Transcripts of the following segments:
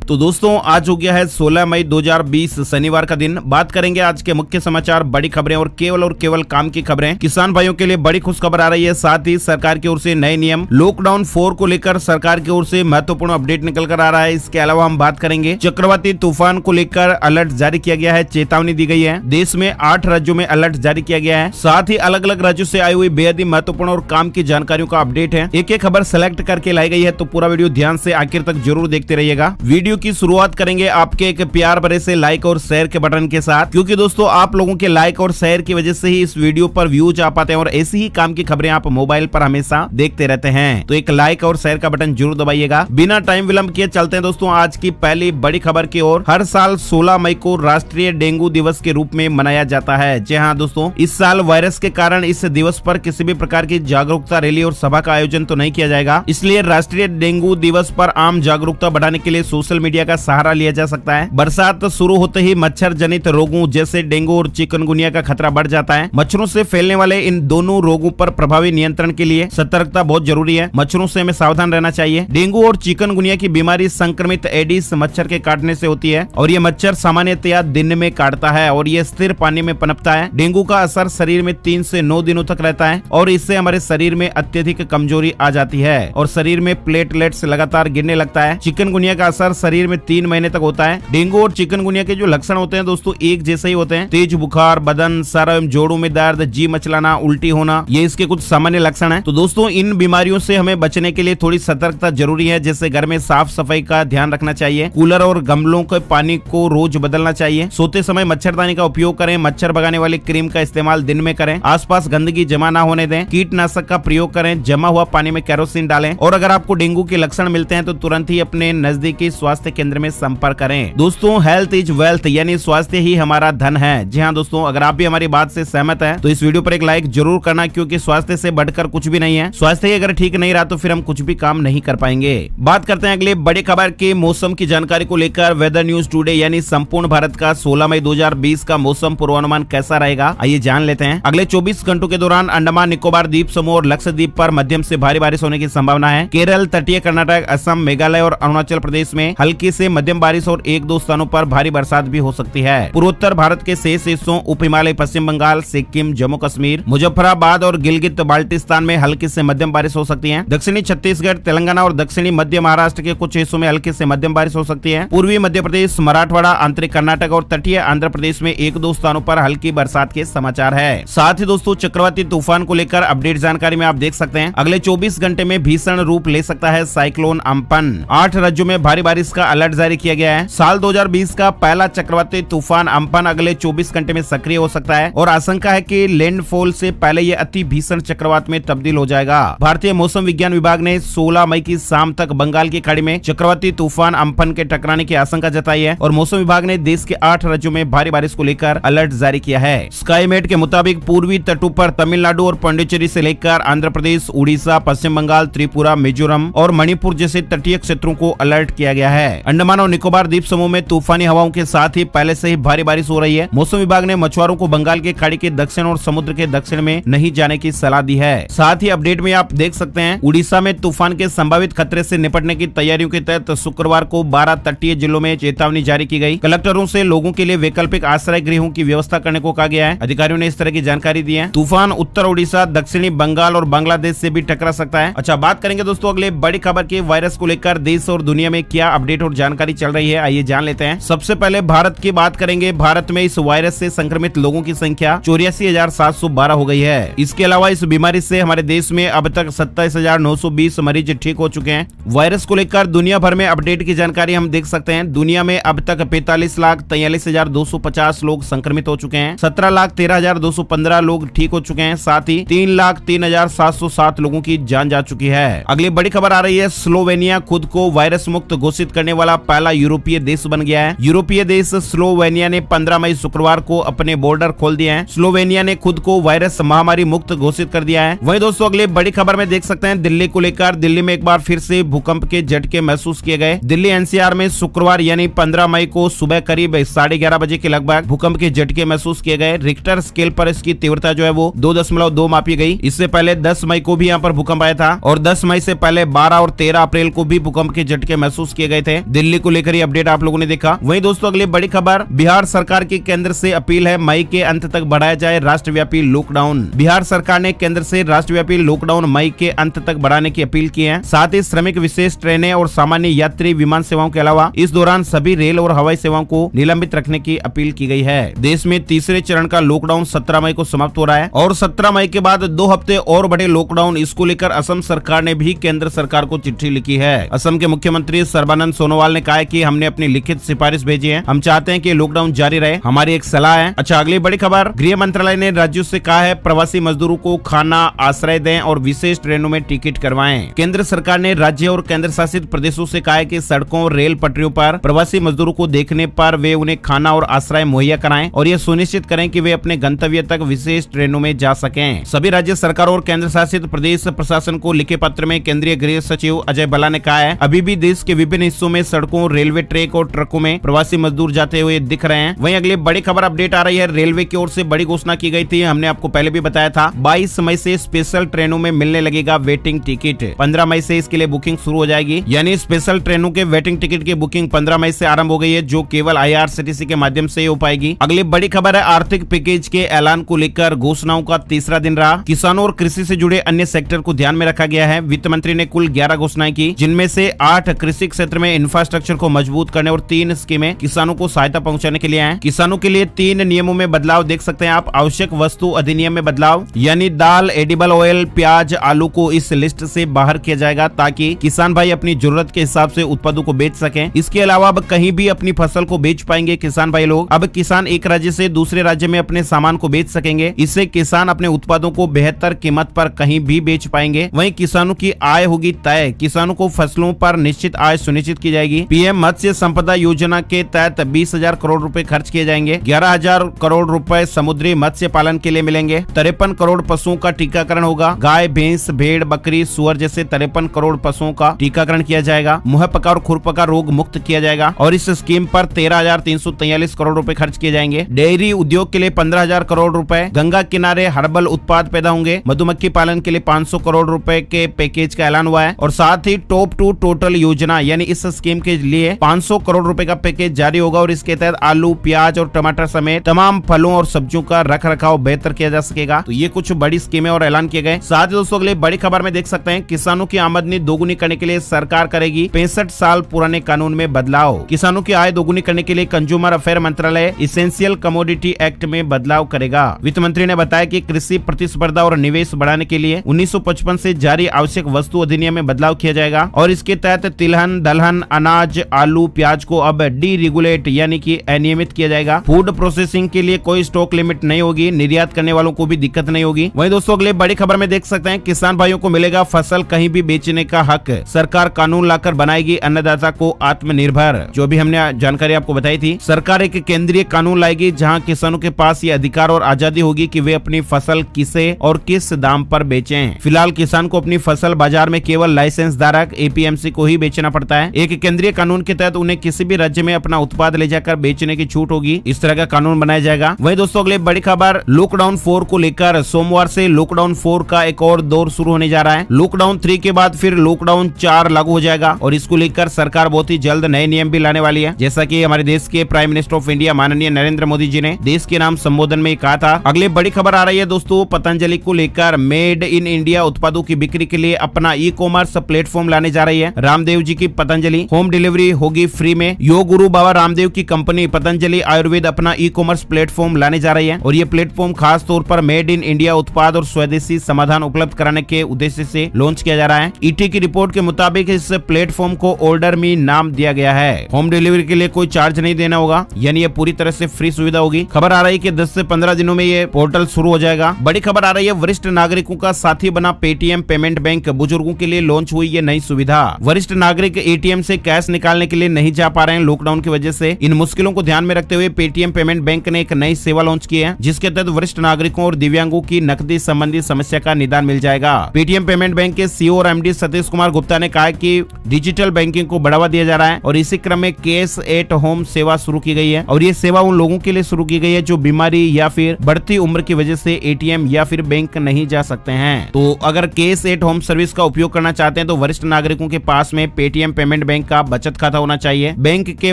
तो दोस्तों आज हो गया है 16 मई 2020 शनिवार का दिन। बात करेंगे आज के मुख्य समाचार, बड़ी खबरें और केवल काम की खबरें। किसान भाइयों के लिए बड़ी खुशखबर आ रही है, साथ ही सरकार की ओर से नए नियम, लॉकडाउन 4 को लेकर सरकार की ओर से महत्वपूर्ण अपडेट निकल कर आ रहा है। इसके अलावा हम बात करेंगे चक्रवाती तूफान को लेकर अलर्ट जारी किया गया है, चेतावनी दी गई है। देश में 8 राज्यों में अलर्ट जारी किया गया है। साथ ही अलग अलग राज्यों से आई हुई बेहद ही महत्वपूर्ण और काम की जानकारियों का अपडेट है। एक एक खबर सेलेक्ट करके लाई गई है, तो पूरा वीडियो ध्यान से आखिर तक जरूर देखते रहिएगा। वीडियो की शुरुआत करेंगे आपके एक प्यार भरे से लाइक और शेयर के बटन के साथ, क्योंकि दोस्तों आप लोगों के लाइक और शेयर की वजह से ही इस वीडियो पर व्यूज आ पाते हैं और ऐसी ही काम की खबरें आप मोबाइल पर हमेशा देखते रहते हैं। तो एक लाइक और शेयर का बटन जरूर दबाइएगा। बिना टाइम विलंब किए चलते हैं दोस्तों आज की पहली बड़ी खबर की ओर। हर साल 16 मई को राष्ट्रीय डेंगू दिवस के रूप में मनाया जाता है। जी हाँ दोस्तों, इस साल वायरस के कारण इस दिवस पर किसी भी प्रकार की जागरूकता रैली और सभा का आयोजन तो नहीं किया जाएगा, इसलिए राष्ट्रीय डेंगू दिवस पर आम जागरूकता बढ़ाने के लिए सोशल मीडिया का सहारा लिया जा सकता है। बरसात शुरू होते ही मच्छर जनित रोगों जैसे डेंगू और चिकनगुनिया का खतरा बढ़ जाता है। मच्छरों से फैलने वाले इन दोनों रोगों पर प्रभावी नियंत्रण के लिए सतर्कता बहुत जरूरी है। मच्छरों से हमें सावधान रहना चाहिए। डेंगू और चिकनगुनिया की बीमारी संक्रमित एडिस मच्छर के काटने से होती है और ये मच्छर सामान्यतया दिन में काटता है और ये स्थिर पानी में पनपता है। डेंगू का असर शरीर में 3 से 9 दिनों तक रहता है और इससे हमारे शरीर में अत्यधिक कमजोरी आ जाती है और शरीर में प्लेटलेट्स लगातार गिरने लगता है। चिकनगुनिया का असर शरीर में 3 महीने तक होता है। डेंगू और चिकनगुनिया के जो लक्षण होते हैं दोस्तों एक जैसे ही होते हैं। तेज बुखार, बदन, सर एवं जोड़ों में दर्द, जी मचलाना, उल्टी होना, ये इसके कुछ सामान्य लक्षण हैं। तो दोस्तों इन बीमारियों से हमें बचने के लिए थोड़ी सतर्कता जरूरी है, जैसे घर में साफ सफाई का ध्यान रखना चाहिए। कूलर और गमलों के पानी को रोज बदलना चाहिए। सोते समय मच्छरदानी का उपयोग करें। मच्छर भगाने वाली क्रीम का इस्तेमाल दिन में करें। आसपास गंदगी जमा ना होने दें। कीटनाशक का प्रयोग करें। जमा हुआ पानी में केरोसिन डालें और अगर आपको डेंगू के लक्षण मिलते हैं तो तुरंत ही अपने नजदीकी स्वास्थ्य केंद्र में संपर्क करें। दोस्तों हेल्थ इज वेल्थ, यानी स्वास्थ्य ही हमारा धन है। जी हाँ दोस्तों, अगर आप भी हमारी बात से सहमत हैं तो इस वीडियो पर एक लाइक जरूर करना, क्योंकि स्वास्थ्य से बढ़कर कुछ भी नहीं है। स्वास्थ्य ही अगर ठीक नहीं रहा तो फिर हम कुछ भी काम नहीं कर पाएंगे। बात करते हैं अगली बड़ी खबर की मौसम की जानकारी को लेकर। वेदर न्यूज टुडे यानी संपूर्ण भारत का 16 मई 2020 का मौसम पूर्वानुमान कैसा रहेगा, आइए जान लेते हैं। अगले 24 घंटों के दौरान अंडमान निकोबार द्वीप समूह और लक्षद्वीप पर मध्यम से भारी बारिश होने की संभावना है। केरल, तटीय कर्नाटक, असम, मेघालय और अरुणाचल प्रदेश में हल्की से मध्यम बारिश और 1-2 स्थानों पर भारी बरसात भी हो सकती है। पूर्वोत्तर भारत के शेष हिस्सों, उप हिमालय, पश्चिम बंगाल, सिक्किम, जम्मू कश्मीर, मुजफ्फराबाद और गिलगित बाल्टिस्तान में हल्की से मध्यम बारिश हो सकती है। दक्षिणी छत्तीसगढ़, तेलंगाना और दक्षिणी मध्य महाराष्ट्र के कुछ हिस्सों में हल्की से मध्यम बारिश हो सकती है। पूर्वी मध्य प्रदेश, मराठवाड़ा, आंतरिक कर्नाटक और तटीय आंध्र प्रदेश में 1-2 स्थानों पर हल्की बरसात के समाचार है। साथ ही दोस्तों चक्रवाती तूफान को लेकर अपडेट जानकारी में आप देख सकते हैं, अगले 24 घंटे में भीषण रूप ले सकता है साइक्लोन अम्पन। 8 राज्यों में भारी बारिश का अलर्ट जारी किया गया है। साल 2020 का पहला चक्रवाती तूफान अम्पन अगले 24 घंटे में सक्रिय हो सकता है और आशंका है कि लैंडफॉल से पहले ये अति भीषण चक्रवात में तब्दील हो जाएगा। भारतीय मौसम विज्ञान विभाग ने 16 मई की शाम तक बंगाल की खाड़ी में चक्रवाती तूफान अम्पन के टकराने की आशंका जताई है और मौसम विभाग ने देश के 8 राज्यों में भारी बारिश को लेकर अलर्ट जारी किया है। स्काईमेट के मुताबिक पूर्वी तटों पर तमिलनाडु और पांडिचेरी से लेकर आंध्र प्रदेश, उड़ीसा, पश्चिम बंगाल, त्रिपुरा, मिजोरम और मणिपुर जैसे तटीय क्षेत्रों को अलर्ट किया गया है। अंडमान और निकोबार द्वीप समूह में तूफानी हवाओं के साथ ही पहले से ही भारी बारिश हो रही है। मौसम विभाग ने मछुआरों को बंगाल के खाड़ी के दक्षिण और समुद्र के दक्षिण में नहीं जाने की सलाह दी है। साथ ही अपडेट में आप देख सकते हैं उड़ीसा में तूफान के संभावित खतरे से निपटने की तैयारियों के तहत शुक्रवार को 12 तटीय जिलों में चेतावनी जारी की गई। कलेक्टरों से लोगों के लिए वैकल्पिक आश्रय गृहों की व्यवस्था करने को कहा गया है। अधिकारियों ने इस तरह की जानकारी दी है। तूफान उत्तर उड़ीसा, दक्षिणी बंगाल और बांग्लादेश से भी टकरा सकता है। अच्छा, बात करेंगे दोस्तों अगले बड़ी खबर की। वायरस को लेकर देश और दुनिया में क्या अपडेट और जानकारी चल रही है, आइए जान लेते हैं। सबसे पहले भारत की बात करेंगे। भारत में इस वायरस से संक्रमित लोगों की संख्या 84,712 हो गई है। इसके अलावा इस बीमारी से हमारे देश में अब तक 27,920 मरीज ठीक हो चुके हैं। वायरस को लेकर दुनिया भर में अपडेट की जानकारी हम देख सकते हैं। दुनिया में अब तक 45,43,250 लोग संक्रमित हो चुके हैं। 17,13,215 लोग ठीक हो चुके हैं। साथ ही 3,03,707 लोगों की जान जा चुकी है। अगली बड़ी खबर आ रही है। स्लोवेनिया खुद को वायरस मुक्त घोषित करने वाला पहला यूरोपीय देश बन गया है। यूरोपीय देश स्लोवेनिया ने 15 मई शुक्रवार को अपने बॉर्डर खोल दिए हैं। स्लोवेनिया ने खुद को वायरस महामारी मुक्त घोषित कर दिया है। वहीं दोस्तों अगले बड़ी खबर में देख सकते हैं दिल्ली को लेकर। दिल्ली में एक बार फिर से भूकंप के झटके महसूस किए गए। दिल्ली एनसीआर में शुक्रवार यानी 15 मई को सुबह करीब 11:30 बजे के लगभग भूकंप के झटके महसूस किए गए। रिक्टर स्केल पर इसकी तीव्रता जो है वो 2.2 मापी गई। इससे पहले 10 मई को भी यहाँ पर भूकंप आया था और 10 मई से पहले 12 और 13 अप्रैल को भी भूकंप के झटके महसूस किए गए थे। है। दिल्ली को लेकर ये अपडेट आप लोगों ने देखा। वहीं दोस्तों अगली बड़ी खबर, बिहार सरकार की केंद्र से अपील है, मई के अंत तक बढ़ाया जाए राष्ट्रव्यापी लॉकडाउन। बिहार सरकार ने केंद्र से राष्ट्रव्यापी लॉकडाउन मई के अंत तक बढ़ाने की अपील की है। साथ ही श्रमिक विशेष ट्रेनें और सामान्य यात्री विमान सेवाओं के अलावा इस दौरान सभी रेल और हवाई सेवाओं को निलंबित रखने की अपील की गई है। देश में तीसरे चरण का लॉकडाउन 17 मई को समाप्त हो रहा है और 17 मई के बाद 2 हफ्ते और बड़े लॉकडाउन। इसको लेकर असम सरकार ने भी केंद्र सरकार को चिट्ठी लिखी है। असम के मुख्यमंत्री सर्बानंद सोनोवाल ने कहा है कि हमने अपनी लिखित सिफारिश भेजी है, हम चाहते हैं कि लॉकडाउन जारी रहे, हमारी एक सलाह है। अच्छा, अगली बड़ी खबर, गृह मंत्रालय ने राज्यों से कहा है प्रवासी मजदूरों को खाना आश्रय दें और विशेष ट्रेनों में टिकट करवाएं। केंद्र सरकार ने राज्य और केंद्र शासित प्रदेशों से कहा है कि सड़कों और रेल पटरियों पर प्रवासी मजदूरों को देखने पर वे उन्हें खाना और आश्रय मुहैया कराएं और यह सुनिश्चित करें कि वे अपने गंतव्य तक विशेष ट्रेनों में जा सकें। सभी राज्य सरकार और केंद्र शासित प्रदेश प्रशासन को लिखे पत्र में केंद्रीय गृह सचिव अजय भल्ला ने कहा है अभी भी देश के विभिन्न हिस्सों में सड़कों, रेलवे ट्रैक और ट्रकों में प्रवासी मजदूर जाते हुए दिख रहे हैं। वहीं अगली बड़ी खबर अपडेट आ रही है, रेलवे की ओर से बड़ी घोषणा की गई थी, हमने आपको पहले भी बताया था। 22 मई से स्पेशल ट्रेनों में मिलने लगेगा वेटिंग टिकट। 15 मई से इसके लिए बुकिंग शुरू हो जाएगी, यानी स्पेशल ट्रेनों के वेटिंग टिकट की बुकिंग 15 मई से आरंभ हो गई है, जो केवल IRCTC के माध्यम से हो पाएगी। अगली बड़ी खबर है, आर्थिक पैकेज के ऐलान को लेकर घोषणाओं का तीसरा दिन रहा। किसानों और कृषि से जुड़े अन्य सेक्टर को ध्यान में रखा गया है। वित्त मंत्री ने कुल 11 घोषणाएं की, जिनमें से 8 कृषि क्षेत्र में इंफ्रास्ट्रक्चर को मजबूत करने और 3 स्कीमें किसानों को सहायता पहुंचाने के लिए हैं। किसानों के लिए 3 नियमों में बदलाव देख सकते हैं आप। आवश्यक वस्तु अधिनियम में बदलाव, यानी दाल, एडिबल ऑयल, प्याज, आलू को इस लिस्ट से बाहर किया जाएगा ताकि किसान भाई अपनी जरूरत के हिसाब से उत्पादों को बेच सकें। इसके अलावा अब कहीं भी अपनी फसल को बेच पाएंगे किसान भाई लोग। अब किसान एक राज्य से दूसरे राज्य में अपने सामान को बेच सकेंगे। इससे किसान अपने उत्पादों को बेहतर कीमत पर कहीं भी बेच पाएंगे। वहीं किसानों की आय होगी तय, किसानों को फसलों पर निश्चित आय सुनिश्चित की जाएगी। पीएम मत्स्य संपदा योजना के तहत 20,000 करोड़ रुपए खर्च किए जाएंगे। 11,000 करोड़ रुपए समुद्री मत्स्य पालन के लिए मिलेंगे। 53 करोड़ पशुओं का टीकाकरण होगा। गाय, भैंस, भेड़, बकरी, सुअर जैसे 53 करोड़ पशुओं का टीकाकरण किया जाएगा। मुहपका और खुरपका रोग मुक्त किया जाएगा और इस स्कीम पर 13,343 करोड़ रुपए खर्च किए जाएंगे। डेयरी उद्योग के लिए 15,000 करोड़ रुपए। गंगा किनारे हर्बल उत्पाद पैदा होंगे। मधुमक्खी पालन के लिए 500 करोड़ रुपए के पैकेज का ऐलान हुआ है और साथ ही टॉप टू टोटल योजना, यानी इस स्कीम के लिए 500 करोड़ रुपए का पैकेज जारी होगा और इसके तहत आलू, प्याज और टमाटर समेत तमाम फलों और सब्जियों का रख रखाव बेहतर किया जा सकेगा। तो ये कुछ बड़ी स्कीमें और ऐलान किए गए। साथ ही दोस्तों अगले बड़ी खबर में देख सकते हैं, किसानों की आमदनी दोगुनी करने के लिए सरकार करेगी 65 साल पुराने कानून में बदलाव। किसानों की आय दोगुनी करने के लिए कंज्यूमर अफेयर मंत्रालय इसेंशियल कमोडिटी एक्ट में बदलाव करेगा। वित्त मंत्री ने बताया कि कृषि प्रतिस्पर्धा और निवेश बढ़ाने के लिए 1955 से जारी आवश्यक वस्तु अधिनियम में बदलाव किया जाएगा और इसके तहत तिलहन, दलहन, अनाज, आलू, प्याज को अब डीरेगुलेट यानी कि अनियमित किया जाएगा। फूड प्रोसेसिंग के लिए कोई स्टॉक लिमिट नहीं होगी। निर्यात करने वालों को भी दिक्कत नहीं होगी। वहीं दोस्तों अगले बड़ी खबर में देख सकते हैं, किसान भाइयों को मिलेगा फसल कहीं भी बेचने का हक। सरकार कानून लाकर बनाएगी अन्नदाता को आत्मनिर्भर। जो भी हमने जानकारी आपको बताई थी, सरकार एक केंद्रीय कानून लाएगी जहां किसानों के पास ये अधिकार और आजादी होगी कि वे अपनी फसल किसे और किस दाम पर बेचें। फिलहाल किसान को अपनी फसल बाजार में केवल लाइसेंस धारक APMC को ही बेचना पड़ता है। एक केंद्रीय कानून के तहत उन्हें किसी भी राज्य में अपना उत्पाद ले जाकर बेचने की छूट होगी। इस तरह का कानून बनाया जाएगा। वहीं दोस्तों अगले बड़ी खबर, लॉकडाउन 4 को लेकर सोमवार से लॉकडाउन 4 का एक और दौर शुरू होने जा रहा है। लॉकडाउन 3 के बाद फिर लॉकडाउन 4 लागू हो जाएगा और इसको लेकर सरकार बहुत ही जल्द नए नियम भी लाने वाली है। जैसा कि हमारे देश के प्राइम मिनिस्टर ऑफ इंडिया माननीय नरेंद्र मोदी जी ने देश के नाम संबोधन में कहा था। अगले बड़ी खबर आ रही है दोस्तों, पतंजलि को लेकर मेड इन इंडिया उत्पादों की बिक्री के लिए अपना ई-कॉमर्स प्लेटफॉर्म लाने जा रही है। रामदेव जी की पतंजलि होम डिलीवरी होगी फ्री में। योग गुरु बाबा रामदेव की कंपनी पतंजलि आयुर्वेद अपना ई-कॉमर्स प्लेटफॉर्म लाने जा रही है और ये प्लेटफॉर्म खास तौर पर मेड इन इंडिया उत्पाद और स्वदेशी समाधान उपलब्ध कराने के उद्देश्य से लॉन्च किया जा रहा है। ईटी की रिपोर्ट के मुताबिक इस प्लेटफॉर्म को ऑर्डर मी नाम दिया गया है। होम डिलीवरी के लिए कोई चार्ज नहीं देना होगा, यानी ये पूरी तरह से फ्री सुविधा होगी। खबर आ रही है कि 10 से 15 दिनों में ये पोर्टल शुरू हो जाएगा। बड़ी खबर आ रही है, वरिष्ठ नागरिकों का साथी बना पेटीएम पेमेंट बैंक। बुजुर्गों के लिए लॉन्च हुई ये नई सुविधा। वरिष्ठ नागरिक ATM से कैश निकालने के लिए नहीं जा पा रहे हैं लॉकडाउन की वजह से। इन मुश्किलों को ध्यान में रखते हुए पेटीएम पेमेंट बैंक ने एक नई सेवा लॉन्च की है, जिसके तहत वरिष्ठ नागरिकों और दिव्यांगों की नकदी संबंधी समस्या का निदान मिल जाएगा। पेटीएम पेमेंट बैंक के CEO और MD सतीश कुमार गुप्ता ने कहा कि डिजिटल बैंकिंग को बढ़ावा दिया जा रहा है और इसी क्रम में कैश एट होम सेवा शुरू की गई है और ये सेवा उन लोगों के लिए शुरू की गई है जो बीमारी या फिर बढ़ती उम्र की वजह से ATM या फिर बैंक नहीं जा सकते हैं। तो अगर कैश एट होम सर्विस का उपयोग करना चाहते हैं तो वरिष्ठ नागरिकों के पास में पेटीएम पेमेंट बैंक बैंक का बचत खाता होना चाहिए। बैंक के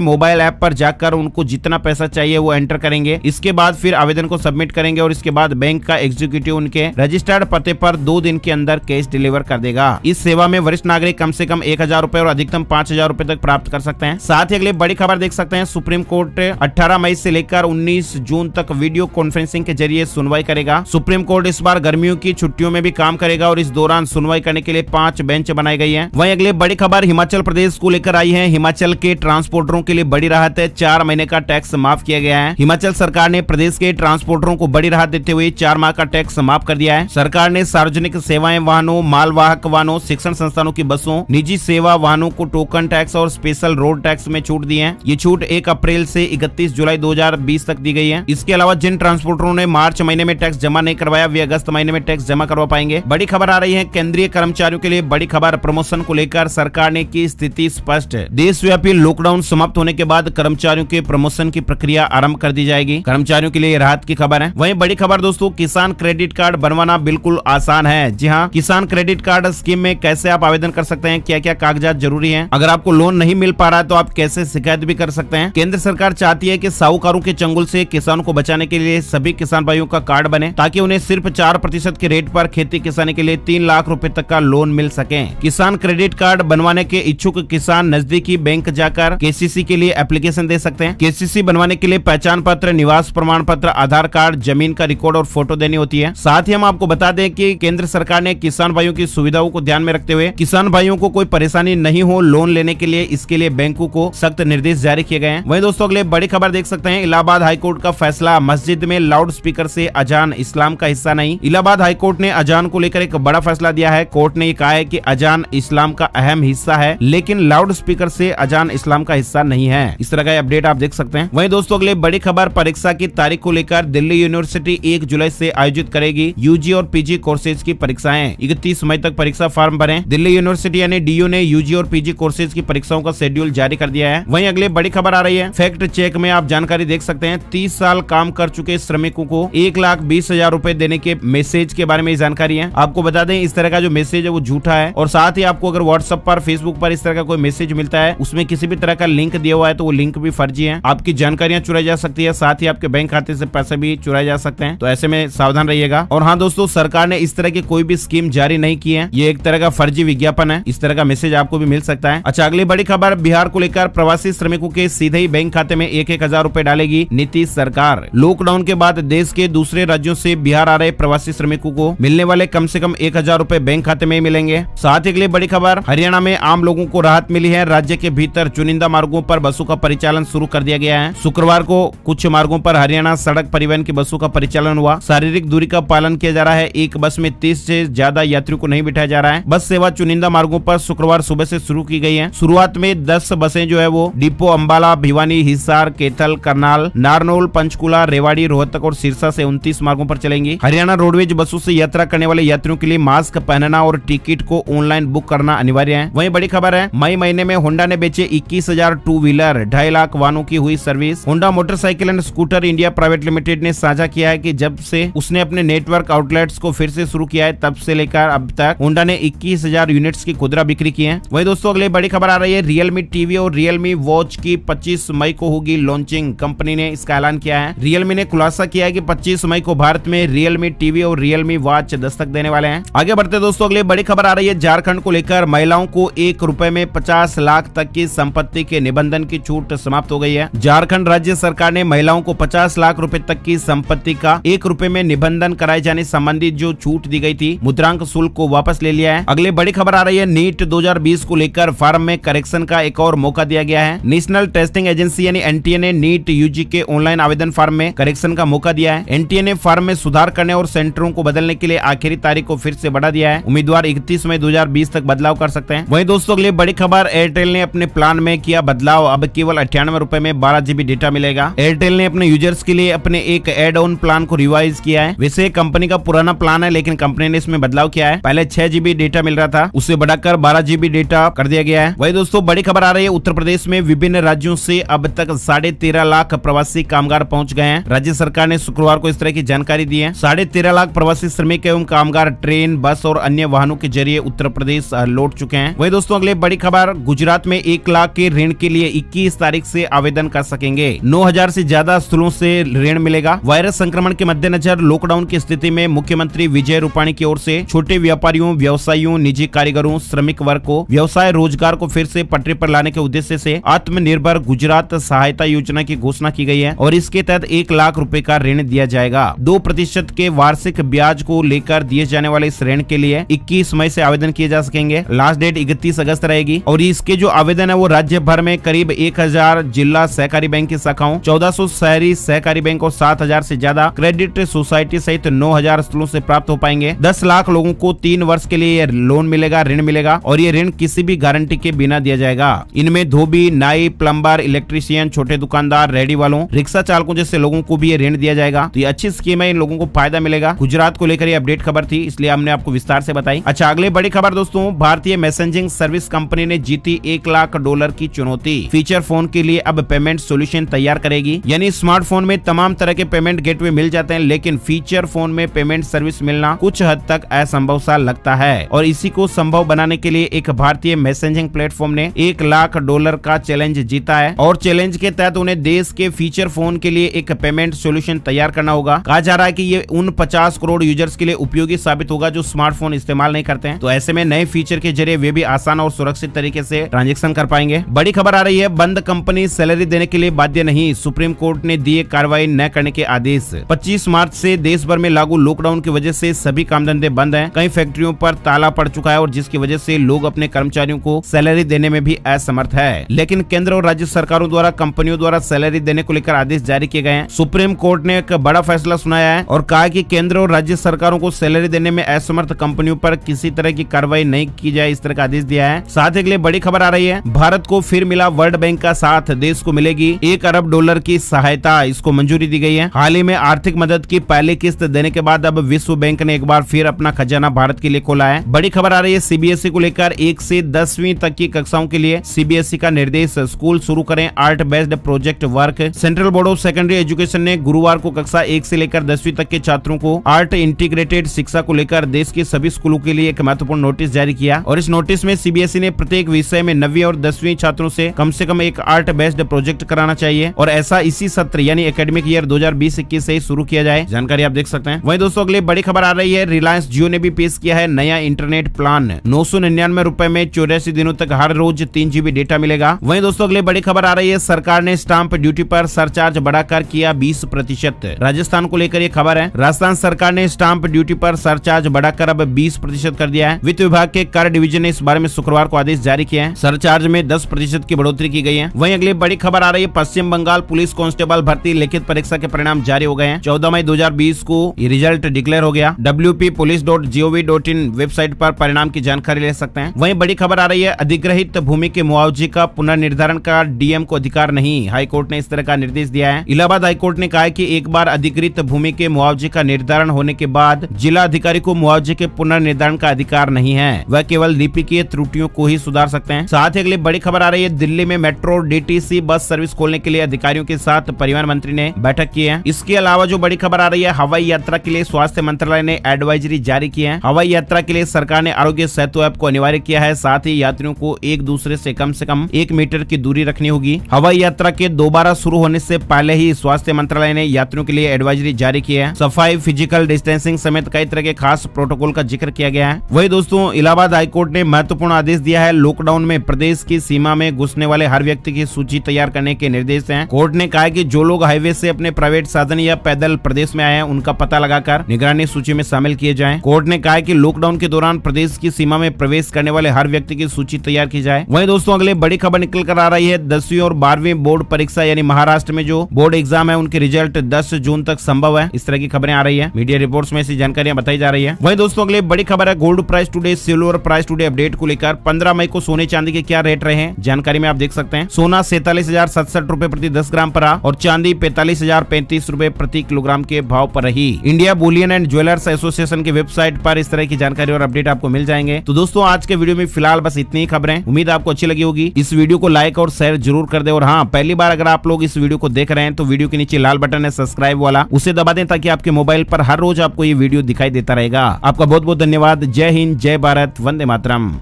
मोबाइल ऐप पर जाकर उनको जितना पैसा चाहिए वो एंटर करेंगे। इसके बाद फिर आवेदन को सबमिट करेंगे और इसके बाद बैंक का एग्जीक्यूटिव उनके रजिस्टर्ड पते पर 2 दिन के अंदर कैश डिलीवर कर देगा। इस सेवा में वरिष्ठ नागरिक कम से कम 1000 रुपए और अधिकतम 5000 रुपए तक प्राप्त कर सकते हैं। साथ ही अगले बड़ी खबर देख सकते हैं, सुप्रीम कोर्ट 18 मई से लेकर 19 जून तक वीडियो कॉन्फ्रेंसिंग के जरिए सुनवाई करेगा। सुप्रीम कोर्ट इस बार गर्मियों की छुट्टियों में भी काम करेगा और इस दौरान सुनवाई करने के लिए 5 बेंच बनाई गई है। वहीं अगले बड़ी खबर हिमाचल प्रदेश को लेकर आई है। हिमाचल के ट्रांसपोर्टरों के लिए बड़ी राहत है, 4 महीने का टैक्स माफ किया गया है। हिमाचल सरकार ने प्रदेश के ट्रांसपोर्टरों को बड़ी राहत देते हुए 4 माह का टैक्स माफ कर दिया है। सरकार ने सार्वजनिक सेवाएं वाहनों, मालवाहक वाहनों, शिक्षण संस्थानों की बसों, निजी सेवा वाहनों को टोकन टैक्स और स्पेशल रोड टैक्स में छूट दी है। ये छूट 1 अप्रैल से 31 जुलाई 2020 तक दी गई है। इसके अलावा जिन ट्रांसपोर्टरों ने मार्च महीने में टैक्स जमा नहीं करवाया वे अगस्त महीने में टैक्स जमा करवा पाएंगे। बड़ी खबर आ रही है केंद्रीय कर्मचारियों के लिए बड़ी खबर, प्रमोशन को लेकर सरकार ने की स्थिति स्पष्ट। देशव्यापी लॉकडाउन समाप्त होने के बाद कर्मचारियों के प्रमोशन की प्रक्रिया आरंभ कर दी जाएगी। कर्मचारियों के लिए राहत की खबर है। वहीं बड़ी खबर दोस्तों, किसान क्रेडिट कार्ड बनवाना बिल्कुल आसान है। जी हाँ, किसान क्रेडिट कार्ड स्कीम में कैसे आप आवेदन कर सकते हैं, क्या क्या कागजात जरूरी हैं, अगर आपको लोन नहीं मिल पा रहा है तो आप कैसे शिकायत भी कर सकते हैं। केंद्र सरकार चाहती है कि साहूकारों के चंगुल से किसानों को बचाने के लिए सभी किसान भाइयों का कार्ड बने ताकि उन्हें सिर्फ 4% के रेट पर खेती किसानी के लिए 3 लाख रुपए तक का लोन मिल सके। किसान क्रेडिट कार्ड बनवाने के इच्छुक किसान नजदीकी बैंक जाकर केसीसी के लिए एप्लीकेशन दे सकते हैं। केसीसी बनवाने के लिए पहचान पत्र, निवास प्रमाण पत्र, आधार कार्ड, जमीन का रिकॉर्ड और फोटो देनी होती है। साथ ही हम आपको बता दें कि केंद्र सरकार ने किसान भाइयों की सुविधाओं को ध्यान में रखते हुए किसान भाइयों को कोई परेशानी नहीं हो लोन लेने के लिए, इसके लिए बैंकों को सख्त निर्देश जारी किए गए हैं। वहीं दोस्तों अगले बड़ी खबर देख सकते हैं, इलाहाबाद हाईकोर्ट का फैसला, मस्जिद में लाउड स्पीकर से अजान इस्लाम का हिस्सा नहीं। इलाहाबाद हाईकोर्ट ने अजान को लेकर एक बड़ा फैसला दिया है। कोर्ट ने कहा है कि अजान इस्लाम का अहम हिस्सा है लेकिन लाउड स्पीकर से अजान इस्लाम का हिस्सा नहीं है। इस तरह का अपडेट आप देख सकते हैं। वहीं दोस्तों अगले बड़ी खबर, परीक्षा की तारीख को लेकर दिल्ली यूनिवर्सिटी 1 जुलाई से आयोजित करेगी यूजी और पीजी कोर्सेज की परीक्षाएं। 31 मई तक परीक्षा फॉर्म भरें। दिल्ली यूनिवर्सिटी यानी डीयू ने यूजी और पीजी कोर्सेज की परीक्षाओं का शेड्यूल जारी कर दिया है। वहीं अगले बड़ी खबर आ रही है, फैक्ट चेक में आप जानकारी देख सकते हैं। 30 साल काम कर चुके श्रमिकों को 1,20,000 रुपए देने के मैसेज के बारे में जानकारी है। आपको बता दें इस तरह का जो मैसेज है वो झूठा है और साथ ही आपको अगर व्हाट्सएप पर, फेसबुक पर इस तरह का कोई मैसेज मिलता है उसमें किसी भी तरह का लिंक दिया हुआ है तो वो लिंक भी फर्जी है। आपकी जानकारियां चुराई जा सकती है, साथ ही आपके बैंक खाते से पैसे भी चुराए जा सकते हैं, तो ऐसे में सावधान रहिएगा। और हाँ दोस्तों, सरकार ने इस तरह की कोई भी स्कीम जारी नहीं की है, ये एक तरह का फर्जी विज्ञापन है। इस तरह का मैसेज आपको भी मिल सकता है। अच्छा, अगली बड़ी खबर, बिहार को लेकर प्रवासी श्रमिकों के सीधे ही बैंक खाते में 1,000 रुपए डालेगी नीतीश सरकार। लॉकडाउन के बाद देश के दूसरे राज्यों से बिहार आ रहे प्रवासी श्रमिकों को मिलने वाले कम से कम 1,000 रुपए बैंक खाते में मिलेंगे। साथ ही अगली बड़ी खबर, हरियाणा में आम लोगों को राहत मिली है। राज्य के भीतर चुनिंदा मार्गों पर बसों का परिचालन शुरू कर दिया गया है। शुक्रवार को कुछ मार्गों पर हरियाणा सड़क परिवहन की बसों का परिचालन हुआ। शारीरिक दूरी का पालन किया जा रहा है। एक बस में 30 से ज्यादा यात्रियों को नहीं बिठाया जा रहा है। बस सेवा चुनिंदा मार्गों पर शुक्रवार सुबह से शुरू की गई है। शुरुआत में 10 बसें जो है वो डिपो अंबाला, भिवानी, हिसार, कैथल, करनाल, नारनौल, पंचकुला, रेवाड़ी, रोहतक और सिरसा से 29 मार्गों पर चलेंगी। हरियाणा रोडवेज बसों से यात्रा करने वाले यात्रियों के लिए मास्क पहनना और टिकट को ऑनलाइन बुक करना अनिवार्य है। वहीं बड़ी खबर है, मई महीने में होंडा ने बेचे 21,000 टू व्हीलर, 2.5 लाख वाहनों की हुई service. Honda motorcycle and scooter India private limited ने साझा किया है कि जब से उसने अपने नेटवर्क आउटलेट्स को फिर से शुरू किया है तब से लेकर अब तक होंडा ने 21,000 यूनिट्स की खुदरा बिक्री की है। वहीं दोस्तों अगले बड़ी खबर आ रही है, रियलमी टीवी और रियलमी वॉच की 25 मई को होगी लॉन्चिंग। कंपनी ने इसका ऐलान किया है। रियलमी ने खुलासा किया है कि 25 मई को भारत में रियलमी टीवी और रियलमी वॉच दस्तक देने वाले हैं। आगे बढ़ते दोस्तों अगले बड़ी खबर आ रही है, झारखंड को लेकर महिलाओं को 1 रुपए में 50 लाख तक की संपत्ति के निबंधन की छूट समाप्त हो गई है। झारखंड राज्य सरकार ने महिलाओं को 50 लाख रुपए तक की संपत्ति का 1 रुपए में निबंधन कराए जाने संबंधी जो छूट दी गई थी, मुद्रांक शुल्क को वापस ले लिया है। अगले बड़ी खबर आ रही है, नीट 2020 को लेकर फॉर्म में करेक्शन का एक और मौका दिया गया है। नेशनल टेस्टिंग एजेंसी यानी एनटीए ने नीट यूजी के ऑनलाइन आवेदन फॉर्म में करेक्शन का मौका दिया है। एनटीए ने फॉर्म में सुधार करने और सेंटरों को बदलने के लिए आखिरी तारीख को फिर से बढ़ा दिया है। उम्मीदवार 31 मई 2020 तक बदलाव कर सकते हैं। वहीं दोस्तों अगली बड़ी खबर, एयरटेल ने अपने प्लान में किया बदलाव, अब केवल 98 रुपए में 12 GB डेटा मिलेगा। एयरटेल ने अपने यूजर्स के लिए अपने एक एड ऑन प्लान को रिवाइज किया है। वैसे कंपनी का पुराना प्लान है लेकिन कंपनी ने इसमें बदलाव किया है। पहले 6 GB डेटा मिल रहा था, उसे बढ़ाकर 12 GB डेटा कर दिया गया है। वही दोस्तों बड़ी खबर आ रही है, उत्तर प्रदेश में विभिन्न राज्यों से अब तक 13.5 लाख प्रवासी कामगार पहुंच गए हैं। राज्य सरकार ने शुक्रवार को इस तरह की जानकारी दी है। 13.5 लाख प्रवासी श्रमिक एवं कामगार ट्रेन, बस और अन्य वाहनों के जरिए उत्तर प्रदेश लौट चुके हैं। वही दोस्तों अगले बड़ी खबर, गुजरात में 1 लाख के ऋण के लिए 21 तारीख से आवेदन कर सकेंगे। 9,000 से ज्यादा स्थलों से ऋण मिलेगा। वायरस संक्रमण के मद्देनजर लॉकडाउन की स्थिति में मुख्यमंत्री विजय रूपाणी की ओर से छोटे व्यापारियों, व्यवसायियों, निजी कारीगरों, श्रमिक वर्ग को व्यवसाय रोजगार को फिर से पटरी पर लाने के उद्देश्य से आत्मनिर्भर गुजरात सहायता योजना की घोषणा की गई है और इसके तहत 1 लाख रुपए का ऋण दिया जाएगा। 2% के वार्षिक ब्याज को लेकर दिए जाने वाले इस ऋण के लिए 21 मई से आवेदन किए जा सकेंगे। लास्ट डेट 31 अगस्त रहेगी और इसके जो आवेदन है वो राज्य भर में करीब 1000 जिला सहकारी बैंक की शाखाओं, 1400 शहरी सहकारी बैंक और 7000 से ज्यादा क्रेडिट सोसाइटी सहित 9000 स्थलों से प्राप्त हो पाएंगे। 10 लाख लोगों को 3 वर्ष के लिए लोन मिलेगा, ऋण मिलेगा और ये ऋण किसी भी गारंटी के बिना दिया जाएगा। इनमें धोबी, नाई, प्लम्बर, इलेक्ट्रीशियन, छोटे दुकानदार, रेडी वालों, रिक्शा चालकों जैसे लोगों को भी ये ऋण दिया जाएगा। तो ये अच्छी स्कीम है, इन लोगों को फायदा मिलेगा। गुजरात को लेकर ये अपडेट खबर थी, इसलिए हमने आपको विस्तार से बताई। अच्छा, अगली बड़ी खबर दोस्तों, भारतीय मैसेजिंग सर्विस कंपनी ने जीती $1 लाख की चुनौती। फीचर फोन के लिए अब पेमेंट सोल्यूशन तैयार करेगी। यानी स्मार्टफोन में तमाम तरह के पेमेंट गेटवे मिल जाते हैं, लेकिन फीचर फोन में पेमेंट सर्विस मिलना कुछ हद तक असंभव सा लगता है और इसी को संभव बनाने के लिए एक भारतीय मैसेजिंग प्लेटफॉर्म ने $1 लाख का चैलेंज जीता है और चैलेंज के तहत उन्हें देश के फीचर फोन के लिए एक पेमेंट सोल्यूशन तैयार करना होगा। कहा जा रहा है कि ये उन 50 करोड़ यूजर्स के लिए उपयोगी साबित होगा जो स्मार्टफोन इस्तेमाल नहीं करते हैं। तो ऐसे में नए फीचर के जरिए वे भी आसान और सुरक्षित तरीके से ट्रांजैक्शन कर पाएंगे। बड़ी खबर आ रही है, बंद कंपनी सैलरी देने के लिए बाध्य नहीं, सुप्रीम कोर्ट ने दिए कार्रवाई न करने के आदेश। 25 मार्च से देश भर में लागू लॉकडाउन की वजह से सभी काम धंधे बंद हैं। कई फैक्ट्रियों पर ताला पड़ चुका है और जिसकी वजह से लोग अपने कर्मचारियों को सैलरी देने में भी असमर्थ है। लेकिन केंद्र और राज्य सरकारों द्वारा कंपनियों द्वारा सैलरी देने को लेकर आदेश जारी किए गए हैं। सुप्रीम कोर्ट ने एक बड़ा फैसला सुनाया है और कहा कि केंद्र और राज्य सरकारों को सैलरी देने में असमर्थ कंपनियों पर किसी तरह की कार्रवाई नहीं की जाए, इस तरह का आदेश दिया है। साथ ही अगली बड़ी खबर आ रही है, भारत को फिर मिला वर्ल्ड बैंक का साथ, देश को मिलेगी $1 अरब की सहायता, इसको मंजूरी दी गई है। हाल ही में आर्थिक मदद की पहली किस्त देने के बाद अब विश्व बैंक ने एक बार फिर अपना खजाना भारत के लिए खोला है। बड़ी खबर आ रही है, सीबीएसई को लेकर 1 से 10वीं तक की कक्षाओं के लिए सीबीएसई का निर्देश, स्कूल शुरू करें art based project work. Central board of secondary education ने गुरुवार को कक्षा 1 से लेकर 10वीं तक के छात्रों को आर्ट इंटीग्रेटेड शिक्षा को लेकर देश के सभी स्कूलों के लिए एक महत्वपूर्ण नोटिस जारी किया और इस नोटिस में सीबीएसई ने प्रत्येक विषय में 9वीं और 10वीं छात्रों से कम एक आर्ट बेस्ड प्रोजेक्ट कराना चाहिए और ऐसा इसी सत्र यानी एकेडमिक ईयर 2020-21 से शुरू किया जाए। जानकारी आप देख सकते हैं। वहीं दोस्तों अगली बड़ी खबर आ रही है, रिलायंस जियो ने भी पेश किया है नया इंटरनेट प्लान। 999 रुपए में 84 दिनों तक हर रोज 3 GB डेटा मिलेगा। वहीं दोस्तों अगली बड़ी खबर आ रही है, सरकार ने स्टाम्प ड्यूटी पर सरचार्ज बढ़ाकर किया 20%। राजस्थान को लेकर ये खबर है, राजस्थान सरकार ने स्टाम्प ड्यूटी पर सरचार्ज बढ़ाकर अब 20% कर दिया है। वित्त विभाग के कर डिवीजन ने इस बारे में शुक्रवार को आदेश जारी किया है। सरचार्ज में 10% की बढ़ोतरी की गई है। वहीं अगली बड़ी खबर आ रही है, पश्चिम बंगाल पुलिस कांस्टेबल भर्ती लिखित परीक्षा के परिणाम जारी हो गए हैं। 14 मई 2020 को ये रिजल्ट डिक्लेयर हो गया। wppolice.gov.in वेबसाइट पर परिणाम की जानकारी ले सकते हैं। वहीं बड़ी खबर आ रही है, अधिग्रहित भूमि के मुआवजे का पुनर्निर्धारण का डीएम को अधिकार नहीं, हाईकोर्ट ने इस तरह का निर्देश दिया है। इलाहाबाद हाईकोर्ट ने कहा है कि एक बार अधिग्रहित भूमि के मुआवजे का निर्धारण होने के बाद जिला अधिकारी को मुआवजे के पुनर्निर्धारण का अधिकार नहीं है, वह केवल लिपिकीय त्रुटियों को ही सुधार सकते हैं। साथ ही अगली बड़ी खबर आ रही है, दिल्ली में मेट्रो डीटीसी बस सर्विस खोलने के लिए अधिकारियों के साथ परिवहन मंत्री ने बैठक की है। इसके अलावा जो बड़ी खबर आ रही है, हवाई यात्रा के लिए स्वास्थ्य मंत्रालय ने एडवाइजरी जारी की है। हवाई यात्रा के लिए सरकार ने आरोग्य सेतु ऐप को अनिवार्य किया है। साथ ही यात्रियों को एक दूसरे से कम 1 मीटर की दूरी रखनी होगी। हवाई यात्रा के दोबारा शुरू होने से पहले ही स्वास्थ्य मंत्रालय ने यात्रियों के लिए एडवाइजरी जारी की है। सफाई, फिजिकल डिस्टेंसिंग समेत कई तरह के खास प्रोटोकॉल का जिक्र किया गया है। वही दोस्तों इलाहाबाद हाईकोर्ट ने महत्वपूर्ण आदेश दिया है। लॉकडाउन में प्रदेश की सीमा में घुसने वाले हर व्यक्ति की सूची तैयार करने के निर्देश हैं। कोर्ट ने कहा कि जो लोग हाईवे से अपने प्राइवेट साधन या पैदल प्रदेश में आए हैं, उनका पता लगाकर निगरानी सूची में शामिल किए जाएं। कोर्ट ने कहा कि लॉकडाउन के दौरान प्रदेश की सीमा में प्रवेश करने वाले हर व्यक्ति की सूची तैयार की जाए। वहीं दोस्तों अगले बड़ी खबर निकल कर आ रही है, 10वीं और 12वीं बोर्ड परीक्षा यानी महाराष्ट्र में जो बोर्ड एग्जाम है उनके रिजल्ट 10 जून तक संभव है। इस तरह की खबरें आ रही है, मीडिया रिपोर्ट्स में ऐसी जानकारियां बताई जा रही है। वहीं दोस्तों अगले बड़ी खबर है, gold price today, silver price today update को लेकर 15 मई को सोने चांदी के क्या रेट रहे हैं, जानकारी में आप देख सकते हैं। सोना 47,067 रुपए प्रति 10 ग्राम पर और चांदी 45,035 रुपए प्रति किलोग्राम के भाव पर रही। India Boolean and jewellers association की वेबसाइट पर इस तरह की जानकारी और अपडेट आपको मिल जाएंगे। तो दोस्तों आज के वीडियो में फिलहाल बस इतनी ही खबरें, उम्मीद आपको अच्छी लगी होगी। इस वीडियो को लाइक और शेयर जरूर कर दे और हाँ, पहली बार अगर आप लोग इस वीडियो को देख रहे हैं तो वीडियो के नीचे लाल बटन है सब्सक्राइब वाला, उसे दबा दें ताकि आपके मोबाइल पर हर रोज आपको ये वीडियो दिखाई देता रहेगा। आपका बहुत बहुत धन्यवाद। जय हिंद, जय भारत, वंदे मातरम।